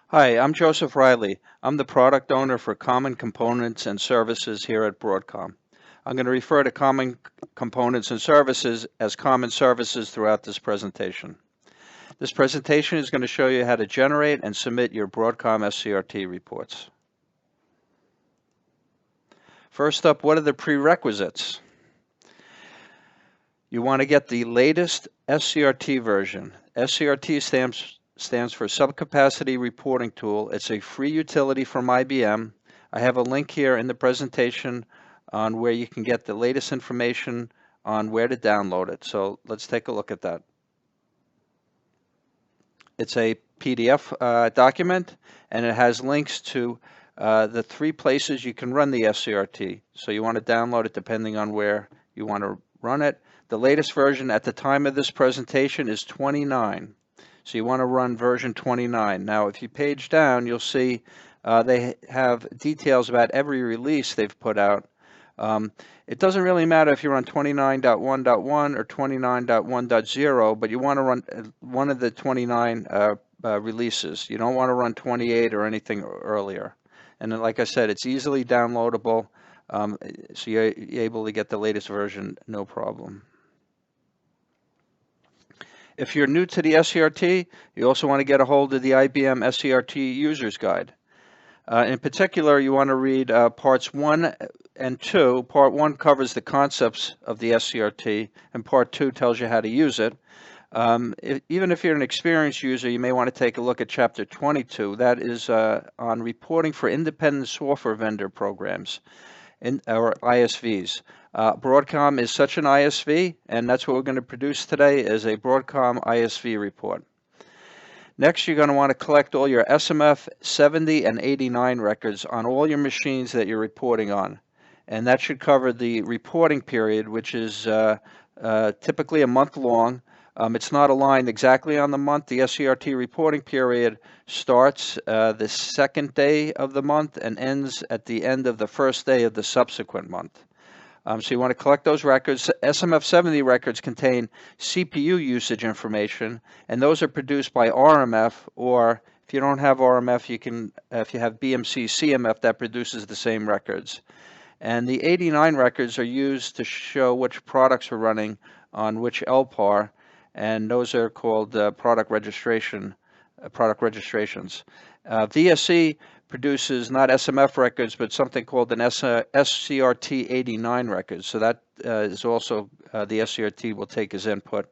Hi, I'm Joseph Riley. I'm the product owner for Common Components and Services here at Broadcom. I'm going to refer to Common Components and Services as Common Services throughout this presentation. This presentation is going to show you how to generate and submit your Broadcom SCRT reports. First up, what are the prerequisites? You want to get the latest SCRT version. SCRT stands for Subcapacity Reporting Tool. It's a free utility from IBM. I have a link here in the presentation on where you can get the latest information on where to download it. So let's take a look at that. It's a PDF document, and it has links to the 3 places you can run the SCRT. So you want to download it depending on where you want to run it. The latest version at the time of this presentation is 29. So you want to run version 29. Now, if you page down, you'll see they have details about every release they've put out. It doesn't really matter if you run 29.1.1 or 29.1.0, but you want to run one of the 29 releases. You don't want to run 28 or anything earlier. And then, like I said, it's easily downloadable, so you're able to get the latest version, no problem. If you're new to the SCRT, you also want to get a hold of the IBM SCRT User's Guide. In particular, you want to read parts 1 and 2. Part 1 covers the concepts of the SCRT, and part 2 tells you how to use it. Even if you're an experienced user, you may want to take a look at Chapter 22. That is on reporting for independent software vendor programs, or ISVs. Broadcom is such an ISV, and that's what we're going to produce today is a Broadcom ISV report. Next, you're going to want to collect all your SMF 70 and 89 records on all your machines that you're reporting on. And that should cover the reporting period, which is typically a month long. It's not aligned exactly on the month. The SCRT reporting period starts the second day of the month and ends at the end of the first day of the subsequent month. So you want to collect those records. SMF 70 records contain CPU usage information, and those are produced by RMF, or if you don't have RMF, you can, if you have BMC CMF, that produces the same records. And the 89 records are used to show which products are running on which LPAR, and those are called product registrations. VSE produces not SMF records, but something called an SCRT 89 records. So that is also the SCRT will take as input.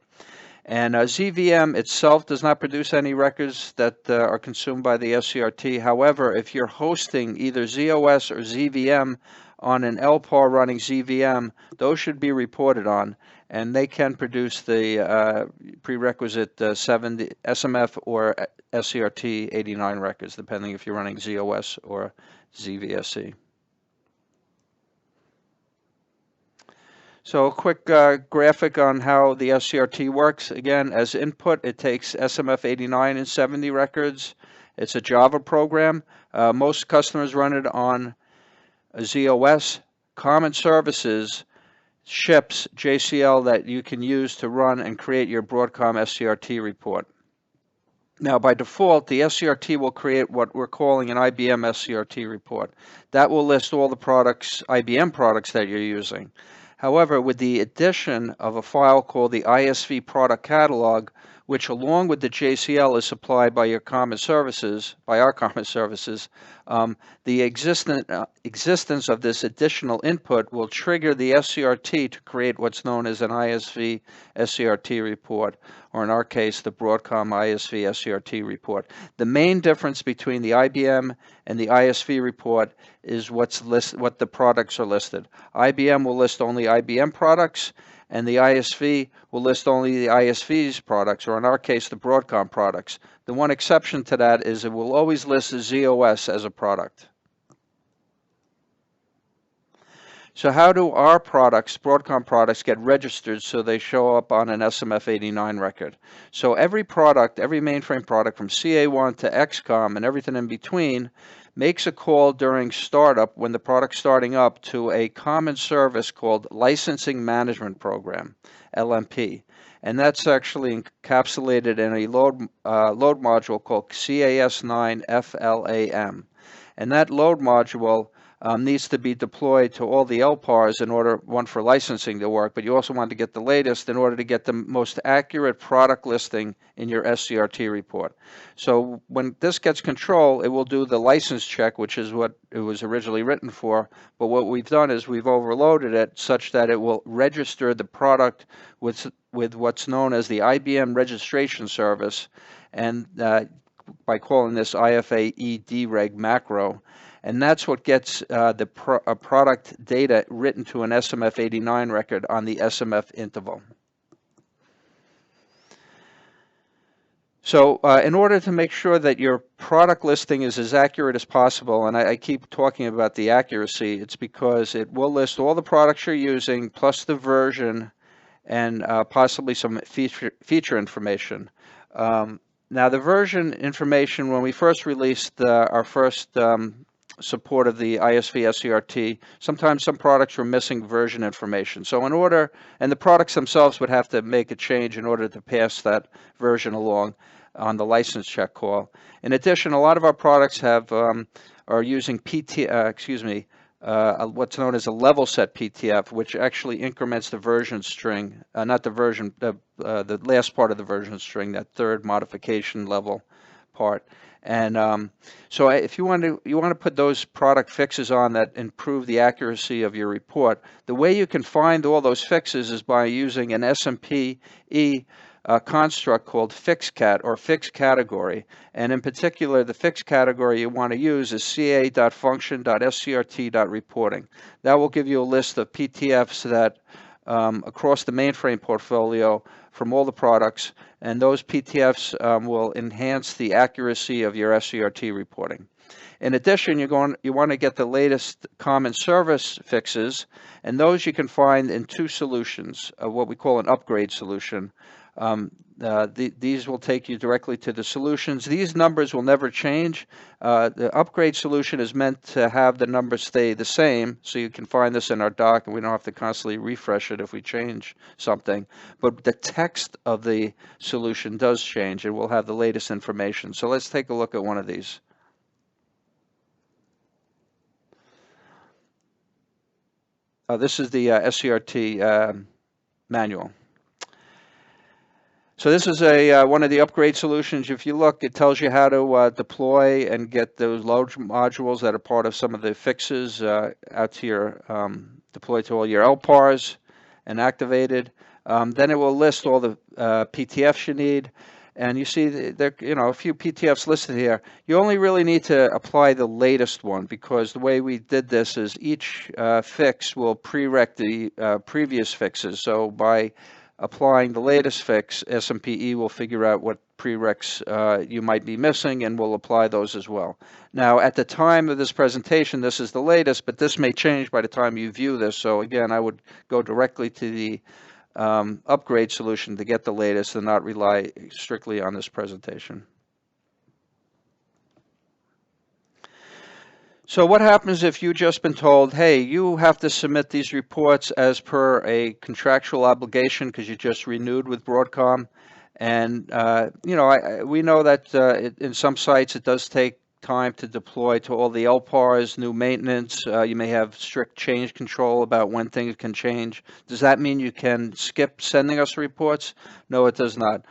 And ZVM itself does not produce any records that are consumed by the SCRT. However, if you're hosting either ZOS or ZVM on an LPAR running ZVM, those should be reported on, and they can produce the prerequisite 70 SMF or SCRT 89 records, depending if you're running ZOS or ZVSE. So a quick graphic on how the SCRT works. Again, as input, it takes SMF 89 and 70 records. It's a Java program. Most customers run it on a ZOS. Common Services ships JCL that you can use to run and create your Broadcom SCRT report. Now, by default, the SCRT will create what we're calling an IBM SCRT report. That will list all the products, IBM products that you're using. However, with the addition of a file called the ISV product catalog, which along with the JCL is supplied by your common services, by our common services, the existence of this additional input will trigger the SCRT to create what's known as an ISV SCRT report, or in our case, the Broadcom ISV SCRT report. The main difference between the IBM and the ISV report is what the products are listed. IBM will list only IBM products, and the ISV will list only the ISV's products, or in our case, the Broadcom products. The one exception to that is it will always list the ZOS as a product. So how do our products, Broadcom products, get registered so they show up on an SMF 89 record? So every product, every mainframe product from CA1 to XCOM and everything in between makes a call during startup, when the product's starting up, to a common service called Licensing Management Program, LMP. and that's actually encapsulated in a load module called CAS9FLAM. And that load module needs to be deployed to all the LPARs in order, one, for licensing to work, but you also want to get the latest in order to get the most accurate product listing in your SCRT report. So when this gets control, it will do the license check, which is what it was originally written for, but what we've done is we've overloaded it such that it will register the product with what's known as the IBM registration service, and by calling this IFA-EDREG macro, and that's what gets the product data written to an SMF89 record on the SMF interval. So in order to make sure that your product listing is as accurate as possible, and I keep talking about the accuracy, it's because it will list all the products you're using plus the version and possibly some feature information. Now, the version information, when we first released our first support of the ISV SCRT, sometimes some products were missing version information. So in order, and the products themselves would have to make a change in order to pass that version along on the license check call. In addition, a lot of our products have are using what's known as a level set PTF, which actually increments the version string, not the version, the last part of the version string, that third modification level part. And so if you want to put those product fixes on that improve the accuracy of your report, the way you can find all those fixes is by using an SMPE construct called FixCat, or fix category. And in particular, the fix category you want to use is ca.function.scrt.reporting. That will give you a list of PTFs that across the mainframe portfolio from all the products, and those PTFs will enhance the accuracy of your SCRT reporting. In addition, you want to get the latest common service fixes, and those you can find in two solutions, what we call an upgrade solution. These will take you directly to the solutions. These numbers will never change. The upgrade solution is meant to have the numbers stay the same, so you can find this in our doc, and we don't have to constantly refresh it if we change something. But the text of the solution does change, and we'll have the latest information. So let's take a look at one of these. This is the SCRT manual. So this is one of the upgrade solutions. If you look, it tells you how to deploy and get those load modules that are part of some of the fixes out to your deployed to all your LPARs and activated. Then it will list all the PTFs you need, and you see there, a few PTFs listed here. You only really need to apply the latest one, because the way we did this is each fix will prereq the previous fixes. So by applying the latest fix, SMPE will figure out what prereqs you might be missing, and will apply those as well. Now, at the time of this presentation, this is the latest, but this may change by the time you view this. So again, I would go directly to the upgrade solution to get the latest and not rely strictly on this presentation. So what happens if you've just been told, hey, you have to submit these reports as per a contractual obligation because you just renewed with Broadcom? And, we know that in some sites it does take time to deploy to all the LPARs, new maintenance. You may have strict change control about when things can change. Does that mean you can skip sending us reports? No, it does not.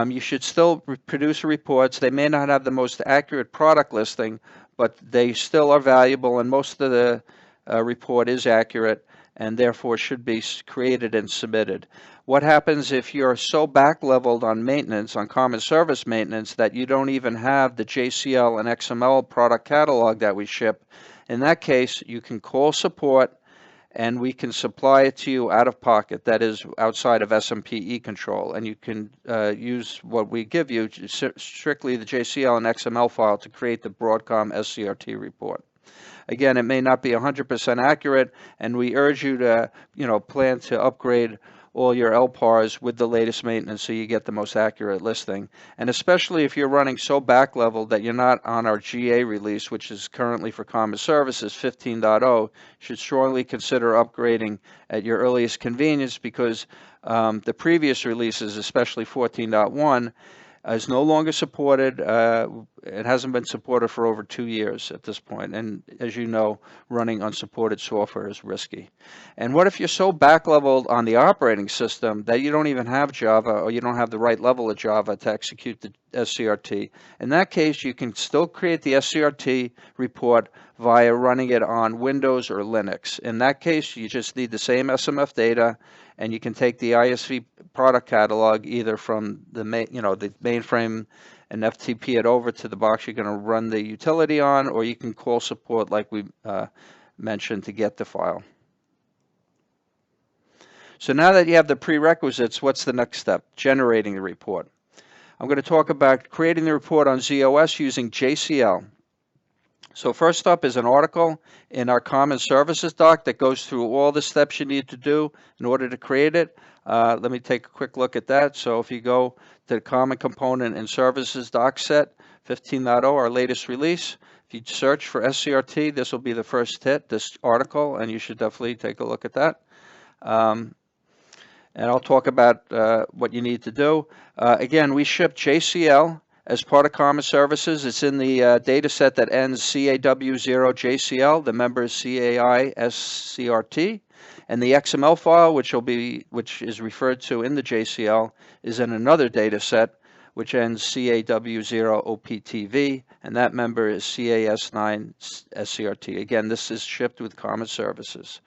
You should still produce reports. They may not have the most accurate product listing, but they still are valuable, and most of the report is accurate and therefore should be created and submitted. What happens if you're so back-leveled on maintenance, on common service maintenance, that you don't even have the JCL and XML product catalog that we ship? In that case, you can call support and we can supply it to you out of pocket, that is outside of SMPE control, and you can use what we give you, strictly the JCL and XML file, to create the Broadcom SCRT report. Again, it may not be 100% accurate, and we urge you to plan to upgrade all your LPARs with the latest maintenance so you get the most accurate listing. And especially if you're running so back-leveled that you're not on our GA release, which is currently for Common Services 15.0, you should strongly consider upgrading at your earliest convenience, because the previous releases, especially 14.1, is no longer supported. It hasn't been supported for over 2 years at this point. And as you know, running unsupported software is risky. And what if you're so back-leveled on the operating system that you don't even have Java, or you don't have the right level of Java to execute the SCRT? In that case, you can still create the SCRT report via running it on Windows or Linux. In that case, you just need the same SMF data, and you can take the ISV product catalog either from the mainframe and FTP it over to the box you're going to run the utility on, or you can call support like we mentioned to get the file. So now that you have the prerequisites, what's the next step? Generating the report. I'm going to talk about creating the report on ZOS using JCL. So first up is an article in our Common Services doc that goes through all the steps you need to do in order to create it. Let me take a quick look at that. So if you go to the Common Component and Services doc set 15.0, our latest release, if you search for SCRT, this will be the first hit, this article, and you should definitely take a look at that. And I'll talk about what you need to do. Again, we ship JCL as part of Common Services. It's in the data set that ends CAW0JCL. The member is CAI SCRT. And the XML file, which is referred to in the JCL, is in another data set, which ends CAW0OPTV, and that member is CAS9 SCRT. Again, this is shipped with Common Services.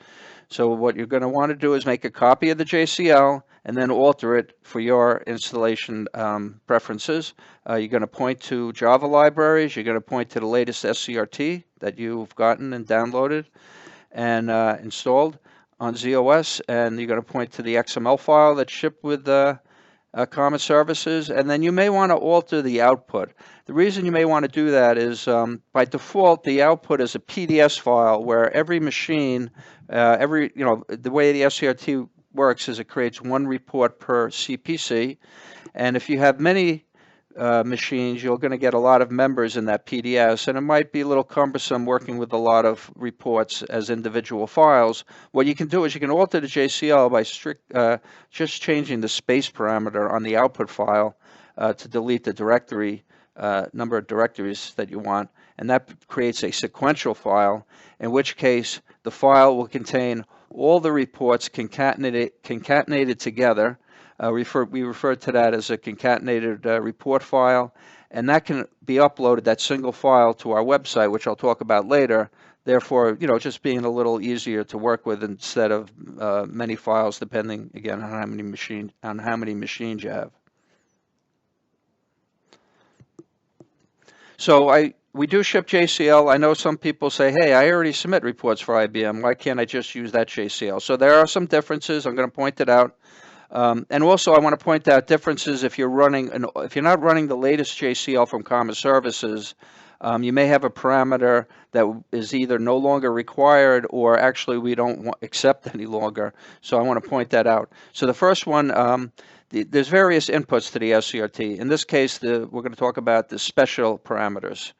So what you're going to want to do is make a copy of the JCL and then alter it for your installation preferences. You're going to point to Java libraries. You're going to point to the latest SCRT that you've gotten and downloaded and installed on ZOS, and you're going to point to the XML file that's shipped with Common Services, and then you may want to alter the output. The reason you may want to do that is by default the output is a PDS file where every machine, the way the SCRT works is it creates one report per CPC, and if you have many machines, you're going to get a lot of members in that PDS, and it might be a little cumbersome working with a lot of reports as individual files. What you can do is you can alter the JCL by just changing the space parameter on the output file to delete the directory number of directories that you want, and that creates a sequential file, in which case the file will contain all the reports concatenated together. We refer to that as a concatenated report file, and that can be uploaded, that single file, to our website, which I'll talk about later. Therefore, just being a little easier to work with instead of many files, depending again on how many machines you have. So we do ship JCL. I know some people say, hey, I already submit reports for IBM. Why can't I just use that JCL? So there are some differences. I'm going to point it out. And also, I want to point out differences if you're not running the latest JCL from Common Services. You may have a parameter that is either no longer required or actually we don't accept any longer. So I want to point that out. So the first one, there's various inputs to the SCRT. In this case, we're going to talk about the special parameters.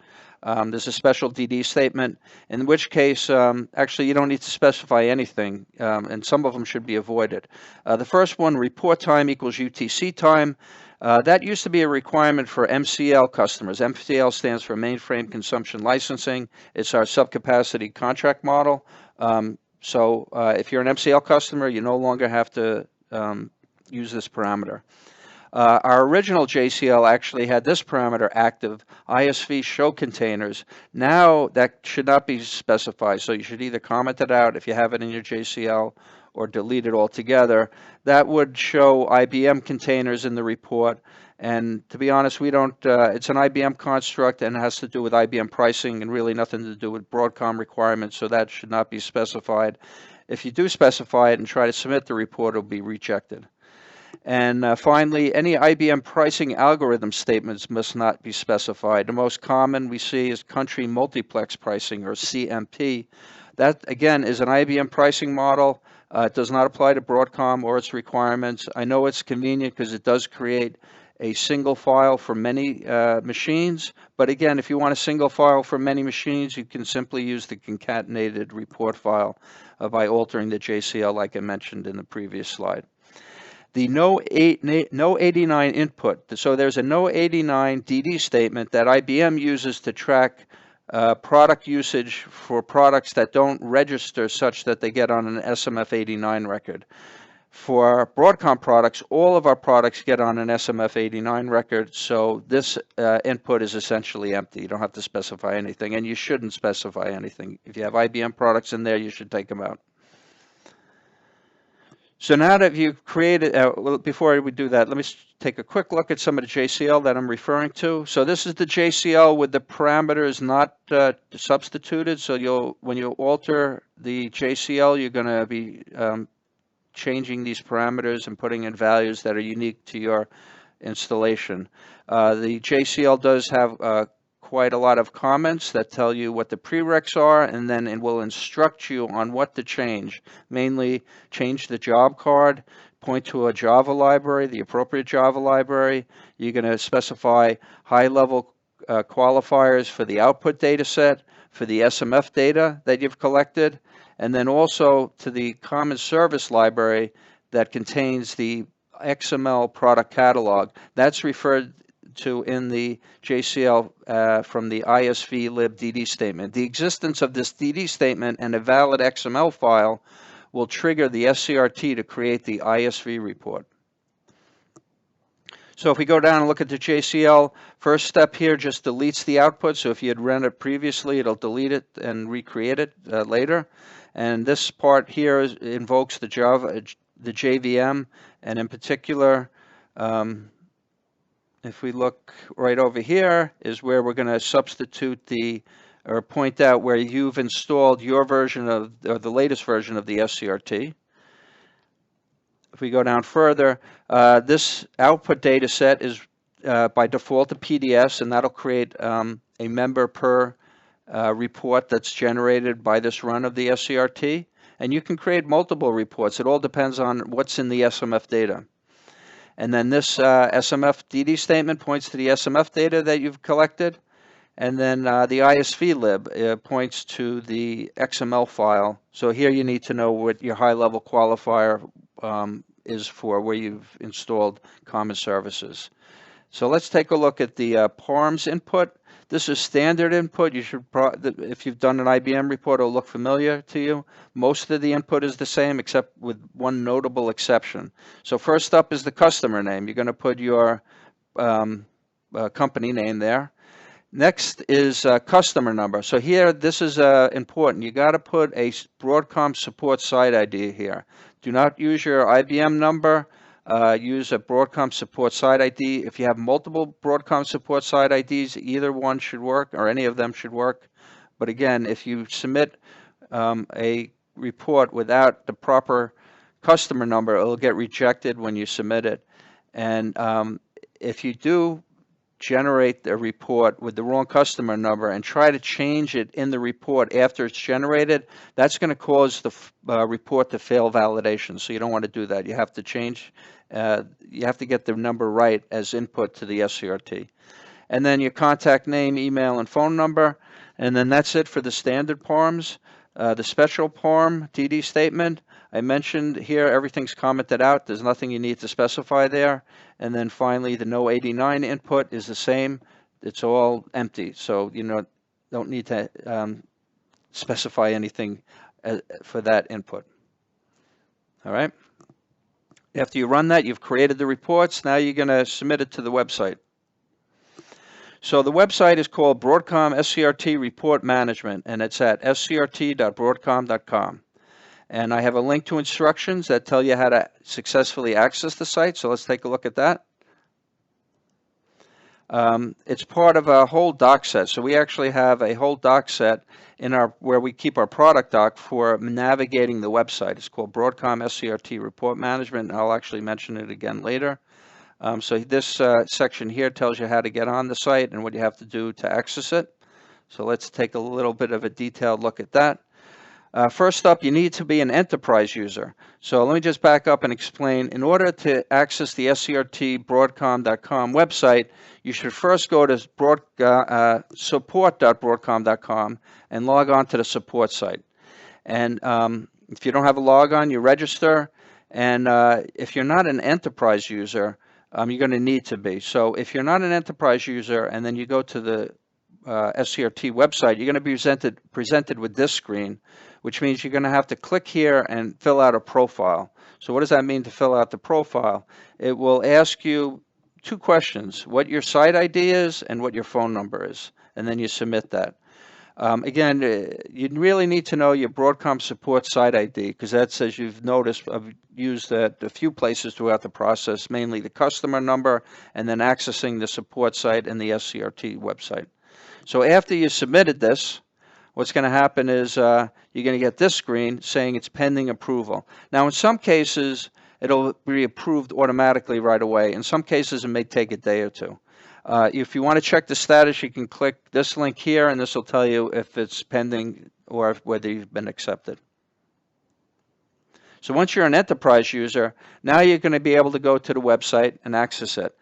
There's a special DD statement, in which case actually you don't need to specify anything, and some of them should be avoided. The first one, report time equals UTC time. That used to be a requirement for MCL customers. MCL stands for Mainframe Consumption Licensing. It's our subcapacity contract model. So if you're an MCL customer, you no longer have to use this parameter. Our original JCL actually had this parameter active, ISV show containers. Now that should not be specified, so you should either comment it out if you have it in your JCL or delete it altogether. That would show IBM containers in the report, and to be honest, we don't, it's an IBM construct and it has to do with IBM pricing and really nothing to do with Broadcom requirements, so that should not be specified. If you do specify it and try to submit the report, it will be rejected. And finally, any IBM pricing algorithm statements must not be specified. The most common we see is country multiplex pricing, or CMP. That, again, is an IBM pricing model. It does not apply to Broadcom or its requirements. I know it's convenient because it does create a single file for many machines, but again, if you want a single file for many machines, you can simply use the concatenated report file by altering the JCL like I mentioned in the previous slide. The no 89 input, so there's a no 89 DD statement that IBM uses to track product usage for products that don't register such that they get on an SMF89 record. For Broadcom products, all of our products get on an SMF89 record, so this input is essentially empty. You don't have to specify anything, and you shouldn't specify anything. If you have IBM products in there, you should take them out. So now that you've created, well, before we do that, let me take a quick look at some of the JCL that I'm referring to. So this is the JCL with the parameters not substituted. So when you alter the JCL, you're going to be changing these parameters and putting in values that are unique to your installation. The JCL does have quite a lot of comments that tell you what the prereqs are, and then it will instruct you on what to change. Mainly change the job card, point to a Java library, the appropriate Java library. You're going to specify high-level qualifiers for the output data set, for the SMF data that you've collected, and then also to the common service library that contains the XML product catalog. That's referred to in the JCL from the ISV lib DD statement. The existence of this DD statement and a valid XML file will trigger the SCRT to create the ISV report. So if we go down and look at the JCL, first step here just deletes the output. So if you had run it previously, it'll delete it and recreate it later. And this part here invokes the JVM, and in particular, if we look right over here is where we're going to substitute or point out where you've installed your version or the latest version of the SCRT. If we go down further, this output data set is by default a PDS, and that'll create a member per report that's generated by this run of the SCRT. And you can create multiple reports. It all depends on what's in the SMF data. And then this SMF DD statement points to the SMF data that you've collected. And then the ISV lib points to the XML file. So here you need to know what your high-level qualifier is for where you've installed common services. So let's take a look at the PARMS input. This is standard input. You should, if you've done an IBM report, it'll look familiar to you. Most of the input is the same, except with one notable exception. So first up is the customer name. You're going to put your company name there. Next is customer number. So here, this is important. You got to put a Broadcom support site ID here. Do not use your IBM number. Use a Broadcom support site ID. If you have multiple Broadcom support site IDs, either one should work, or any of them should work. But again, if you submit a report without the proper customer number, it'll get rejected when you submit it. And if you do generate a report with the wrong customer number and try to change it in the report after it's generated, that's going to cause the report to fail validation. So you don't want to do that. You have to change, you have to get the number right as input to the SCRT. And then your contact name, email, and phone number. And then that's it for the standard PARMs. The special PARM DD statement, I mentioned here, everything's commented out. There's nothing you need to specify there. And then finally, the no 89 input is the same. It's all empty. So you don't need to specify anything for that input. All right. After you run that, you've created the reports. Now you're going to submit it to the website. So the website is called Broadcom SCRT Report Management, and it's at scrt.broadcom.com. And I have a link to instructions that tell you how to successfully access the site. So let's take a look at that. It's part of a whole doc set. So we actually have a whole doc set in where we keep our product doc for navigating the website. It's called Broadcom SCRT Report Management, and I'll actually mention it again later. So this section here tells you how to get on the site and what you have to do to access it. So let's take a little bit of a detailed look at that. First up, you need to be an enterprise user. So let me just back up and explain. In order to access the SCRT Broadcom.com website, you should first go to support.broadcom.com and log on to the support site. And if you don't have a logon, you register. And if you're not an enterprise user, you're going to need to be. So if you're not an enterprise user and then you go to the SCRT website, you're going to be presented with this screen, which means you're going to have to click here and fill out a profile. So what does that mean to fill out the profile? It will ask you two questions: what your site ID is and what your phone number is, and then you submit that. Again, you really need to know your Broadcom support site ID, because that's, as you've noticed, I've used that a few places throughout the process, mainly the customer number and then accessing the support site and the SCRT website. So after you submitted this, what's going to happen is you're going to get this screen saying it's pending approval. Now, in some cases, it'll be approved automatically right away. In some cases, it may take a day or two. If you want to check the status, you can click this link here, and this will tell you if it's pending or whether you've been accepted. So once you're an enterprise user, now you're going to be able to go to the website and access it.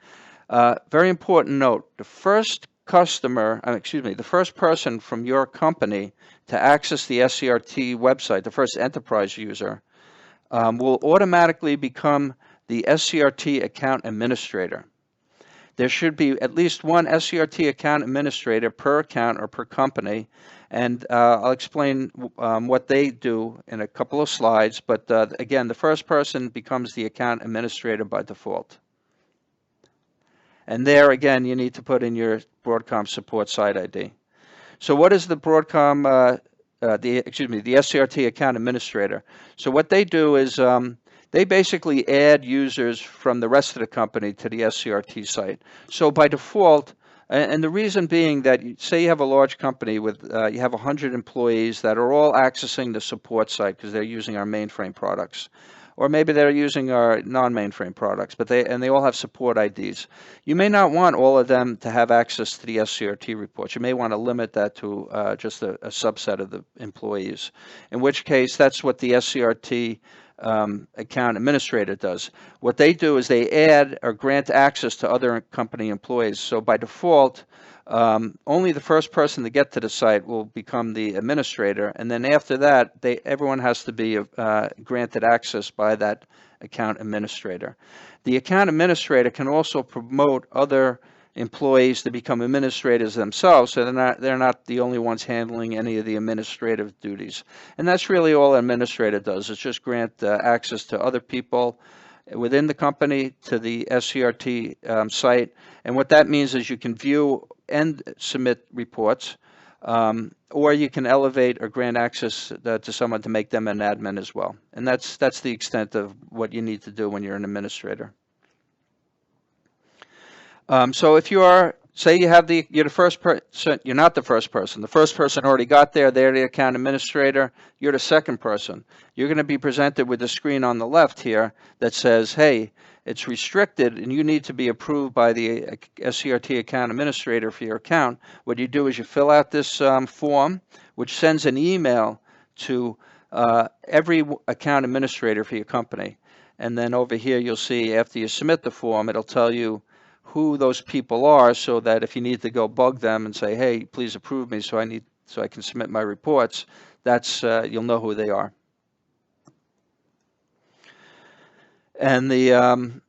Very important note: the first the first person from your company to access the SCRT website, the first enterprise user, will automatically become the SCRT account administrator. There should be at least one SCRT account administrator per account or per company, and I'll explain what they do in a couple of slides, but again, the first person becomes the account administrator by default. And there, again, you need to put in your Broadcom support site ID. So what is the Broadcom, the SCRT account administrator? So what they do is they basically add users from the rest of the company to the SCRT site. So by default, and the reason being that, say you have a large company with, you have 100 employees that are all accessing the support site because they're using our mainframe products. Or maybe they're using our non-mainframe products, but they all have support IDs. You may not want all of them to have access to the SCRT reports. You may want to limit that to just a subset of the employees, in which case that's what the SCRT account administrator does. What they do is they add or grant access to other company employees. So by default, only the first person to get to the site will become the administrator, and then after that, everyone has to be granted access by that account administrator. The account administrator can also promote other employees to become administrators themselves, so they're not the only ones handling any of the administrative duties. And that's really all an administrator does, is just grant access to other people within the company to the SCRT site. And what that means is you can view and submit reports, or you can elevate or grant access to someone to make them an admin as well. And that's the extent of what you need to do when you're an administrator. So if you are, say you have you're the first person, you're not the first person. The first person already got there, they're the account administrator. You're the second person. You're going to be presented with a screen on the left here that says, hey, it's restricted and you need to be approved by the SCRT account administrator for your account. What you do is you fill out this form, which sends an email to every account administrator for your company. And then over here you'll see, after you submit the form, it'll tell you who those people are, so that if you need to go bug them and say, hey, please approve me so I can submit my reports, that's you'll know who they are. And the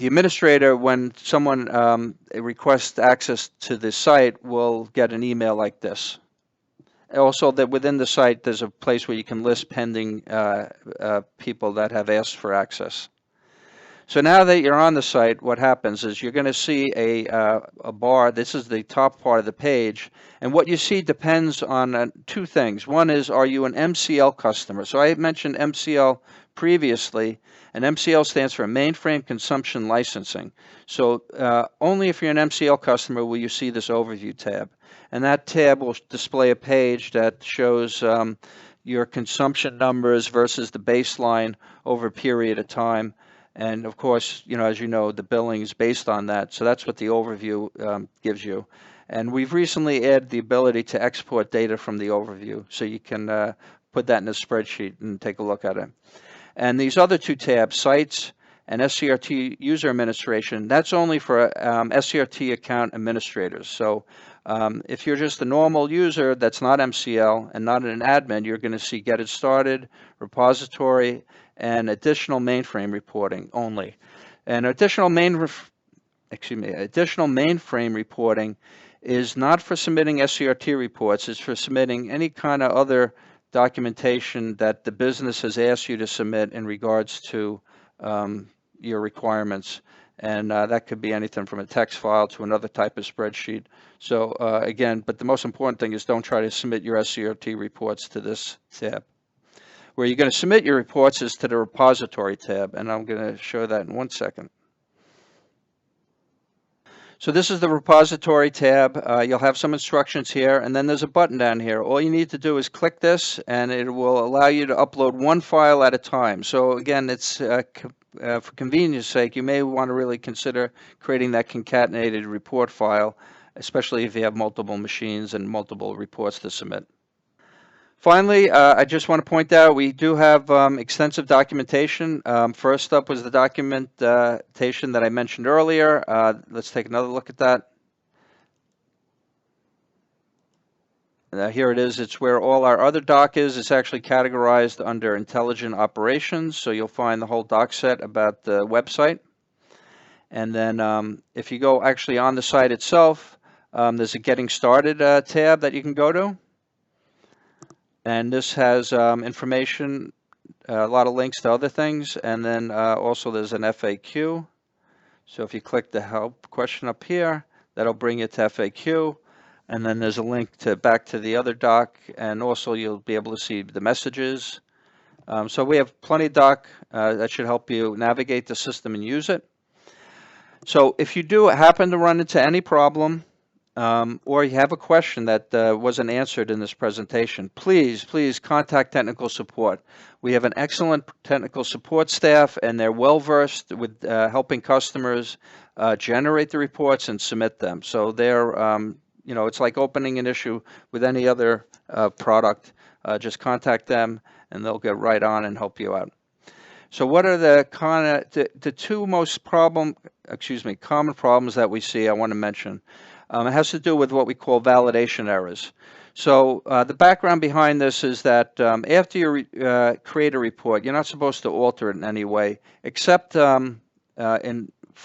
administrator, when someone requests access to the site, will get an email like this. Also, that within the site there's a place where you can list pending people that have asked for access. So now that you're on the site, what happens is you're going to see a bar. This is the top part of the page, and what you see depends on two things. One is, are you an MCL customer? So I mentioned MCL previously, and MCL stands for Mainframe Consumption Licensing. So only if you're an MCL customer will you see this overview tab, and that tab will display a page that shows your consumption numbers versus the baseline over a period of time. And of course, as you know, the billing is based on that. So that's what the overview gives you. And we've recently added the ability to export data from the overview. So you can put that in a spreadsheet and take a look at it. And these other two tabs, Sites and SCRT User Administration, that's only for SCRT account administrators. So if you're just a normal user that's not MCL and not an admin, you're going to see Get It Started, Repository, and Additional Mainframe Reporting only. And additional mainframe reporting is not for submitting SCRT reports. It's for submitting any kind of other documentation that the business has asked you to submit in regards to your requirements. And that could be anything from a text file to another type of spreadsheet. So again, but the most important thing is don't try to submit your SCRT reports to this tab. Where you're going to submit your reports is to the Repository tab, and I'm going to show that in 1 second. So this is the Repository tab. You'll have some instructions here, and then there's a button down here. All you need to do is click this, and it will allow you to upload one file at a time. So again, it's for convenience sake, you may want to really consider creating that concatenated report file, especially if you have multiple machines and multiple reports to submit. Finally, I just want to point out we do have extensive documentation. First up was the documentation that I mentioned earlier. Let's take another look at that. Here it is. It's where all our other doc is. It's actually categorized under Intelligent Operations, so you'll find the whole doc set about the website. And then if you go actually on the site itself, there's a Getting Started tab that you can go to. And this has information, a lot of links to other things, and then also there's an FAQ. So if you click the help question up here, that'll bring you to FAQ, and then there's a link back to the other doc, and also you'll be able to see the messages. So we have plenty of doc that should help you navigate the system and use it. So if you do happen to run into any problem, or you have a question that wasn't answered in this presentation, please contact technical support. We have an excellent technical support staff, and they're well versed with helping customers generate the reports and submit them. So they're, it's like opening an issue with any other product. Just contact them, and they'll get right on and help you out. So what are the two most common problems that we see I want to mention? It has to do with what we call validation errors. So the background behind this is that after you create a report, you're not supposed to alter it in any way, except for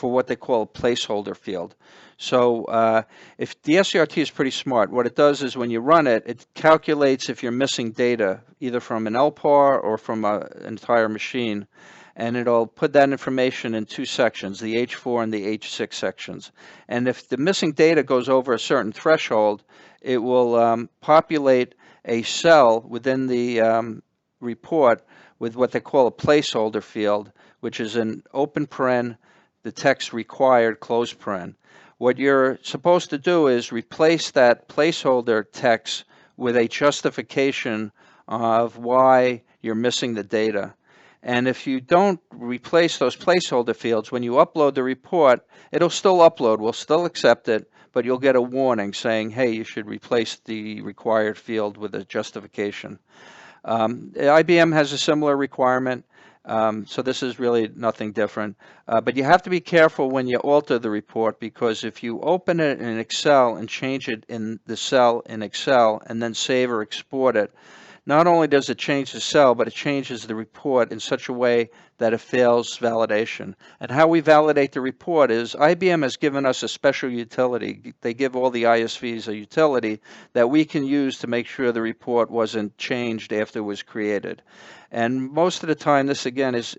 what they call a placeholder field. So if the SCRT is pretty smart, what it does is when you run it, it calculates if you're missing data, either from an LPAR or from an entire machine. And it'll put that information in two sections, the H4 and the H6 sections. And if the missing data goes over a certain threshold, it will populate a cell within the report with what they call a placeholder field, which is an open paren, the text required, close paren. What you're supposed to do is replace that placeholder text with a justification of why you're missing the data. And if you don't replace those placeholder fields, when you upload the report, it'll still upload, we'll still accept it, but you'll get a warning saying, hey, you should replace the required field with a justification. IBM has a similar requirement, so this is really nothing different. But you have to be careful when you alter the report, because if you open it in Excel and change it in the cell in Excel and then save or export it, not only does it change the cell, but it changes the report in such a way that it fails validation. And how we validate the report is IBM has given us a special utility. They give all the ISVs a utility that we can use to make sure the report wasn't changed after it was created. And most of the time, this again is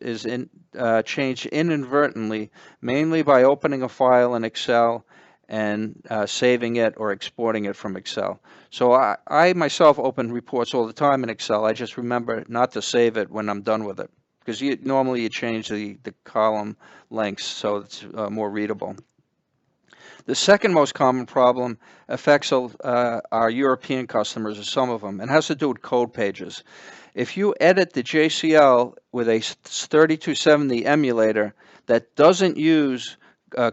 changed inadvertently, mainly by opening a file in Excel and saving it or exporting it from Excel. So I myself open reports all the time in Excel. I just remember not to save it when I'm done with it, because normally you change the column lengths so it's more readable. The second most common problem affects our European customers, or some of them, and has to do with code pages. If you edit the JCL with a 3270 emulator that doesn't use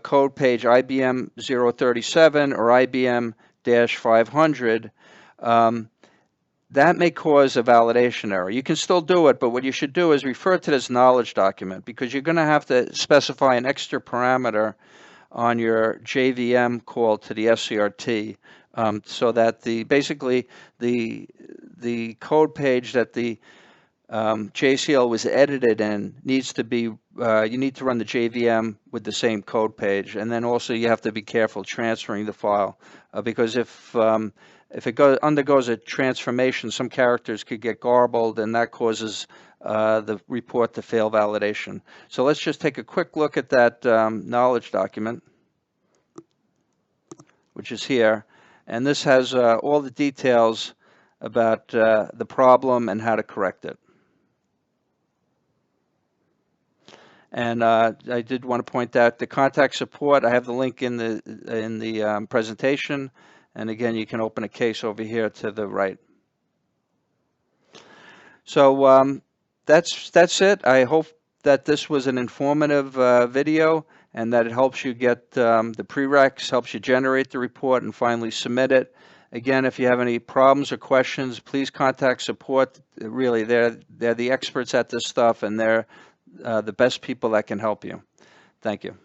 code page IBM 037 or IBM-500, that may cause a validation error. You can still do it, but what you should do is refer to this knowledge document, because you're going to have to specify an extra parameter on your JVM call to the SCRT, so that basically the code page that the JCL was edited in needs to be, you need to run the JVM with the same code page, and then also you have to be careful transferring the file, because if it undergoes a transformation, some characters could get garbled, and that causes the report to fail validation. So let's just take a quick look at that knowledge document, which is here, and this has all the details about the problem and how to correct it. And I did want to point out the contact support. I have the link in the presentation, and again, you can open a case over here to the right. So that's it. I hope that this was an informative video, and that it helps you get the prereqs, helps you generate the report, and finally submit it. Again, if you have any problems or questions, please contact support. Really, they're the experts at this stuff, and they're the best people that can help you. Thank you.